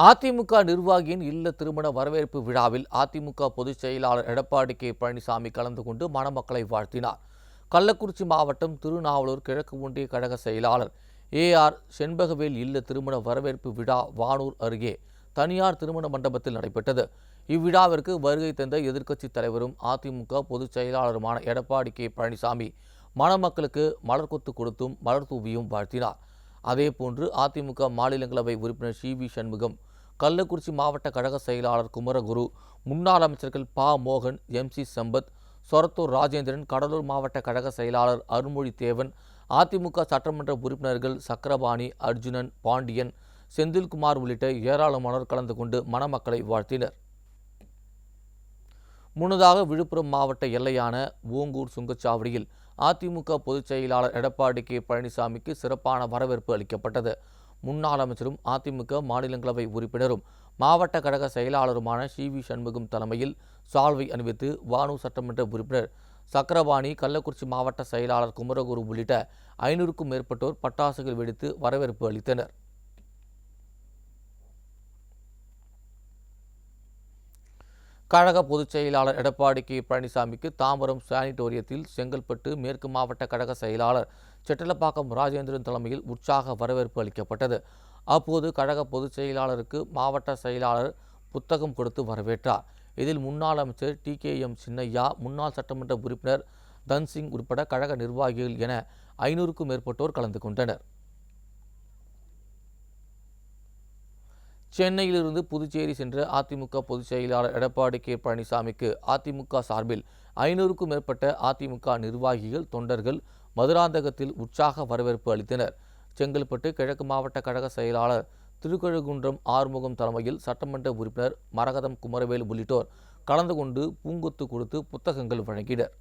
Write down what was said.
அதிமுக நிர்வாகியின் இல்ல திருமண வரவேற்பு விழாவில் அதிமுக பொதுச் செயலாளர் எடப்பாடி கே பழனிசாமி கலந்து கொண்டு மணமக்களை வாழ்த்தினார். கள்ளக்குறிச்சி மாவட்டம் திருநாவலூர் கிழக்கு ஒன்றிய கழக செயலாளர் ஏ.ஆர். செண்பகவேல் இல்ல திருமண வரவேற்பு விழா வானூர் அருகே தனியார் திருமண மண்டபத்தில் நடைபெற்றது. இவ்விழாவிற்கு வருகை தந்த எதிர்க்கட்சித் தலைவரும் அதிமுக பொதுச் செயலாளருமான எடப்பாடி கே பழனிசாமி மணமக்களுக்கு மலர்கொத்து கொடுத்தும் மலர் தூவியும் வாழ்த்தினார். அதேபோன்று அதிமுக மாநிலங்களவை உறுப்பினர் சி.வி. சண்முகம், கள்ளக்குறிச்சி மாவட்ட கழக செயலாளர் குமரகுரு, முன்னாள் அமைச்சர்கள் ப. மோகன், எம்.சி. சம்பத், சொரத்தூர் ராஜேந்திரன், கடலூர் மாவட்ட கழக செயலாளர் அருள்மொழி தேவன், அதிமுக சட்டமன்ற உறுப்பினர்கள் சக்கரபாணி, அர்ஜுனன், பாண்டியன், செந்தில்குமார் உள்ளிட்ட ஏராளமானோர் கலந்து கொண்டு மணமக்களை வாழ்த்தினர். முன்னதாக விழுப்புரம் மாவட்ட எல்லையான ஓங்கூர் சுங்கச்சாவடியில் அதிமுக பொதுச் செயலாளர் எடப்பாடி கே பழனிசாமிக்கு சிறப்பான வரவேற்பு அளிக்கப்பட்டது. முன்னாள் அமைச்சரும் அதிமுக மாநிலங்களவை உறுப்பினரும் மாவட்ட கழக செயலாளருமான சி.வி. சண்முகம் தலைமையில் சால்வை அணிவித்து வானூர் சட்டமன்ற உறுப்பினர் சக்கரபாணி, கள்ளக்குறிச்சி மாவட்ட செயலாளர் குமரகுரு உள்ளிட்ட 500க்கும் மேற்பட்டோர் பட்டாசுகள் வெடித்து வரவேற்பு அளித்தனர். கழக பொதுச் செயலாளர் எடப்பாடி கே பழனிசாமிக்கு தாம்பரம் சானிட்டோரியத்தில் செங்கல்பட்டு மேற்கு மாவட்ட கழக செயலாளர் செட்டலப்பாக்கம் ராஜேந்திரன் தலைமையில் உற்சாக வரவேற்பு அளிக்கப்பட்டது. அப்போது கழக பொதுச் செயலாளருக்கு மாவட்ட செயலாளர் புத்தகம் கொடுத்து வரவேற்றார். இதில் முன்னாள் அமைச்சர் டி.கே.எம். சின்னையா, முன்னாள் சட்டமன்ற உறுப்பினர் தன்சிங் உட்பட கழக நிர்வாகிகள் என 500க்கும் மேற்பட்டோர் கலந்து கொண்டனர். சென்னையிலிருந்து புதுச்சேரி சென்ற அதிமுக பொதுச் செயலாளர் எடப்பாடி கே பழனிசாமிக்கு அதிமுக சார்பில் 500க்கும் மேற்பட்ட அதிமுக நிர்வாகிகள், தொண்டர்கள் மதுராந்தகத்தில் உற்சாக வரவேற்பு அளித்தனர். செங்கல்பட்டு கிழக்கு மாவட்ட கழக செயலாளர் திருக்கழுகுன்றம் ஆறுமுகம் தலைமையில் சட்டமன்ற உறுப்பினர் மரகதம் குமரவேல் உள்ளிட்டோர் கலந்து கொண்டு பூங்கொத்து கொடுத்து புத்தகங்கள் வழங்கினர்.